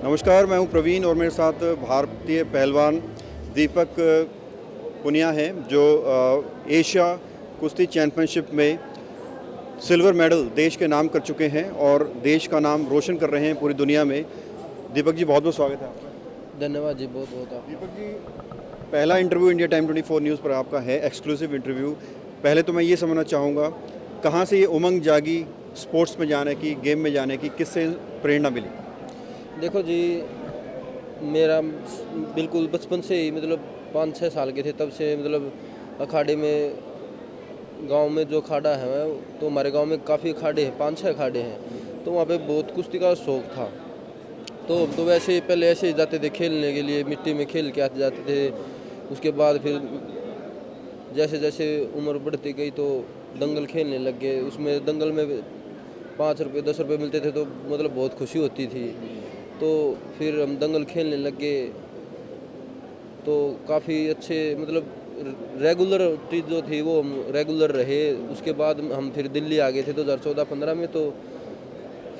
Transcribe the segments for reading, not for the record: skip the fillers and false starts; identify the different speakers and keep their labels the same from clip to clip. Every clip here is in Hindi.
Speaker 1: नमस्कार, मैं हूं प्रवीण और मेरे साथ भारतीय पहलवान दीपक पुनिया हैं जो एशिया कुश्ती चैंपियनशिप में सिल्वर मेडल देश के नाम कर चुके हैं और देश का नाम रोशन कर रहे हैं पूरी दुनिया में। दीपक जी, बहुत बहुत स्वागत है आपका।
Speaker 2: धन्यवाद जी, बहुत बहुत आप।
Speaker 1: दीपक जी, पहला इंटरव्यू इंडिया टाइम 24 न्यूज़ पर आपका है, एक्सक्लूसिव इंटरव्यू। पहले तो मैं ये समझना चाहूँगा, कहाँ से ये उमंग जागी स्पोर्ट्स में जाने की, गेम में जाने की, किससे प्रेरणा मिली?
Speaker 2: देखो जी, मेरा बिल्कुल बचपन से ही मतलब 5-6 साल के थे तब से मतलब अखाड़े में, गांव में जो अखाड़ा है तो हमारे गांव में काफ़ी अखाड़े हैं, 5-6 अखाड़े हैं। तो वहाँ पे बहुत कुश्ती का शौक़ था। तो वैसे ही पहले ऐसे ही जाते थे खेलने के लिए, मिट्टी में खेल के आते जाते थे। उसके बाद फिर जैसे जैसे उम्र बढ़ती गई तो दंगल खेलने लग गए। उसमें दंगल में 5 रुपये 10 रुपये मिलते थे तो मतलब बहुत खुशी होती थी। तो फिर हम दंगल खेलने लग गए तो काफ़ी अच्छे मतलब रेगुलरिटी जो थी वो हम रेगुलर रहे। उसके बाद हम फिर दिल्ली आ गए थे 2014-15 में। तो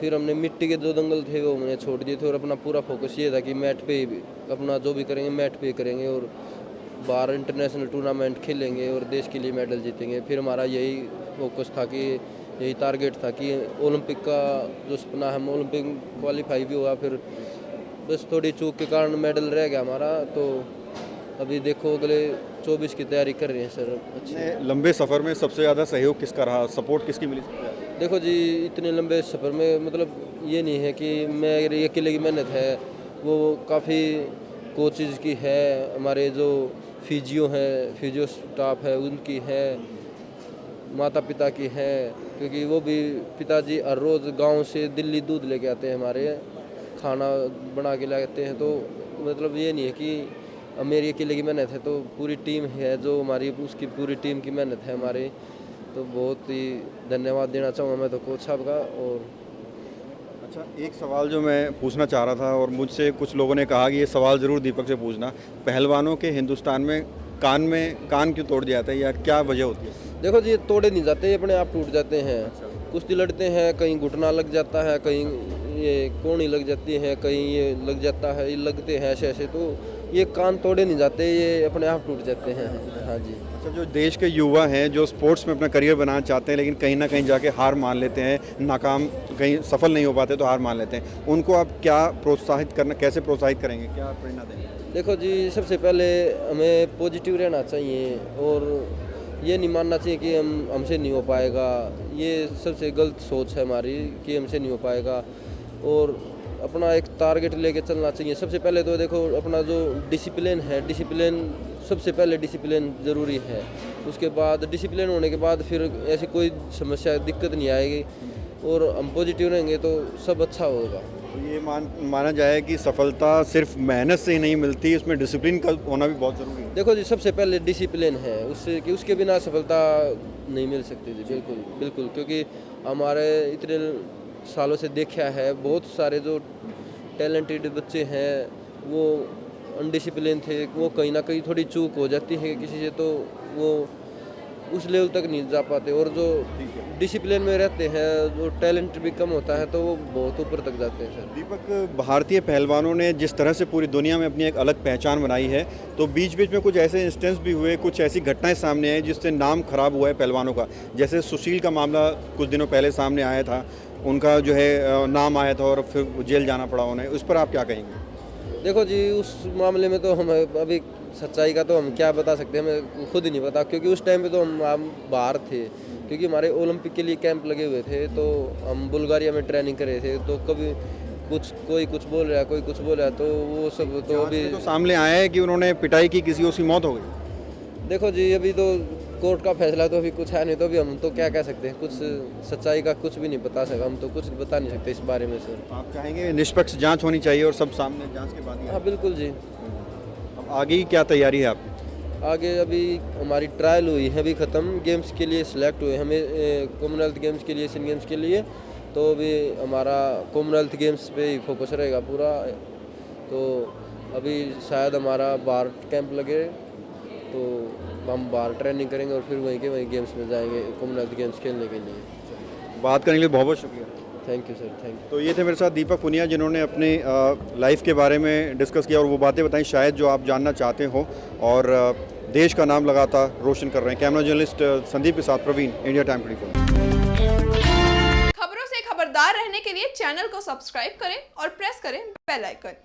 Speaker 2: फिर हमने मिट्टी के जो दंगल थे वो हमने छोड़ दिए थे और अपना पूरा फोकस ये था कि मैट पे ही अपना जो भी करेंगे मैट पे करेंगे और बाहर इंटरनेशनल टूर्नामेंट खेलेंगे और देश के लिए मेडल जीतेंगे। फिर हमारा यही फोकस था कि यही टारगेट था कि ओलंपिक का जो सपना है, हम ओलंपिक क्वालिफाई भी हुआ। फिर बस थोड़ी चूक के कारण मेडल रह गया हमारा। तो अभी देखो अगले 24 की तैयारी कर रहे हैं सर। अच्छे
Speaker 1: लंबे सफ़र में सबसे ज़्यादा सहयोग किसका रहा, सपोर्ट किसकी मिली सबसे ज़्यादा?
Speaker 2: देखो जी, इतने लंबे सफ़र में मतलब ये नहीं है कि मेरी अकेले की मेहनत है, वो काफ़ी कोचेज़ की है, हमारे जो फिजियो स्टाफ है उनकी है, माता पिता की है। क्योंकि वो भी पिताजी हर रोज़ गांव से दिल्ली दूध लेके आते हैं, हमारे खाना बना के लाते हैं। तो मतलब ये नहीं है कि मेरी अकेले की मेहनत है, तो पूरी टीम है जो हमारी, उसकी पूरी टीम की मेहनत है हमारे। तो बहुत ही धन्यवाद देना चाहूँगा मैं तो कोच साहब का। और
Speaker 1: अच्छा, एक सवाल जो मैं पूछना चाह रहा था और मुझसे कुछ लोगों ने कहा कि ये सवाल ज़रूर दीपक से पूछना, पहलवानों के हिंदुस्तान में कान क्यों तोड़ दिया जाता है या क्या वजह होती है?
Speaker 2: देखो जी, ये तोड़े नहीं जाते, ये अपने आप टूट जाते हैं। कुश्ती लड़ते हैं, कहीं घुटना लग जाता है, कहीं ये कोहनी लग जाती है, कहीं ये लग जाता है, ये लगते हैं ऐसे ऐसे। तो ये कान तोड़े नहीं जाते, ये अपने आप टूट जाते हैं। हाँ जी।
Speaker 1: अच्छा, जो देश के युवा हैं जो स्पोर्ट्स में अपना करियर बनाना चाहते हैं लेकिन कहीं ना कहीं जाके हार मान लेते हैं, नाकाम कहीं सफल नहीं हो पाते तो हार मान लेते हैं, उनको आप क्या कैसे प्रोत्साहित करेंगे, क्या प्रेरणा देंगे?
Speaker 2: देखो जी, सबसे पहले हमें पॉजिटिव रहना चाहिए और ये नहीं मानना चाहिए कि हमसे नहीं हो पाएगा। ये सबसे गलत सोच है हमारी कि हमसे नहीं हो पाएगा। और अपना एक टारगेट लेके चलना चाहिए। सबसे पहले तो देखो, अपना जो डिसिप्लिन है, डिसिप्लिन सबसे पहले डिसिप्लिन ज़रूरी है। उसके बाद डिसिप्लिन होने के बाद फिर ऐसी कोई समस्या दिक्कत नहीं आएगी और हम पॉजिटिव रहेंगे तो सब अच्छा होगा।
Speaker 1: तो ये माना जाए कि सफलता सिर्फ मेहनत से ही नहीं मिलती, उसमें डिसिप्लिन का होना भी बहुत ज़रूरी है।
Speaker 2: देखो जी, सबसे पहले डिसिप्लिन है, उससे कि उसके बिना सफलता नहीं मिल सकती जी। बिल्कुल बिल्कुल, क्योंकि हमारे इतने सालों से देखा है, बहुत सारे जो टैलेंटेड बच्चे हैं वो अनडिसिप्लिन थे, वो कहीं ना कहीं थोड़ी चूक हो जाती है किसी से तो वो उस लेवल तक नहीं जा पाते। और जो डिसिप्लिन में रहते हैं, जो टैलेंट भी कम होता है तो वो बहुत ऊपर तक जाते हैं सर।
Speaker 1: दीपक, भारतीय पहलवानों ने जिस तरह से पूरी दुनिया में अपनी एक अलग पहचान बनाई है, तो बीच बीच में कुछ ऐसे इंस्टेंस भी हुए, कुछ ऐसी घटनाएं सामने आई जिससे नाम खराब हुआ है पहलवानों का। जैसे सुशील का मामला कुछ दिनों पहले सामने आया था, उनका जो है नाम आया था और फिर जेल जाना पड़ा उन्हें, उस पर आप क्या कहेंगे?
Speaker 2: देखो जी, उस मामले में तो हम अभी सच्चाई का तो हम क्या बता सकते हैं, हमें खुद ही नहीं पता। क्योंकि उस टाइम पे तो हम बाहर थे, क्योंकि हमारे ओलंपिक के लिए कैंप लगे हुए थे। तो हम बुल्गारिया में ट्रेनिंग कर रहे थे। तो कभी कोई कुछ बोल रहा है, कोई कुछ बोल रहा है, तो वो सब तो अभी
Speaker 1: तो सामने आया है कि उन्होंने पिटाई की, किसी उसकी मौत हो गई।
Speaker 2: देखो जी, अभी तो कोर्ट का फैसला तो अभी कुछ है नहीं, तो अभी हम तो क्या कह सकते हैं, कुछ सच्चाई का कुछ भी नहीं बता सकते, हम तो कुछ बता नहीं सकते इस बारे में सर।
Speaker 1: आप चाहेंगे निष्पक्ष जांच होनी चाहिए और सब सामने जांच के बाद ही?
Speaker 2: हाँ बिल्कुल जी।
Speaker 1: अब आगे की क्या तैयारी है आपकी?
Speaker 2: आगे अभी हमारी ट्रायल हुई है, अभी ख़त्म, गेम्स के लिए सिलेक्ट हुए हमें, कॉमनवेल्थ गेम्स के लिए, एशियन गेम्स के लिए। तो अभी हमारा कॉमनवेल्थ गेम्स पे ही फोकस रहेगा पूरा। तो अभी शायद हमारा बाहर कैंप लगे तो हम बाहर ट्रेनिंग करेंगे और फिर वहीं के वहीं गेम्स में जाएंगे, कॉमनवेल्थ गेम्स खेलने के लिए।
Speaker 1: बात करने के लिए बहुत बहुत शुक्रिया।
Speaker 2: Thank you sir, thank you.
Speaker 1: तो ये थे मेरे साथ दीपक पुनिया, जिन्होंने अपनी लाइफ के बारे में डिस्कस किया और वो बातें बताई शायद जो आप जानना चाहते हो, और देश का नाम लगातार रोशन कर रहे हैं। कैमरा जर्नलिस्ट संदीप के साथ प्रवीण, इंडिया टाइम 24।
Speaker 3: खबरों से खबरदार रहने के लिए चैनल को सब्सक्राइब करें और प्रेस करें बेल आइकन।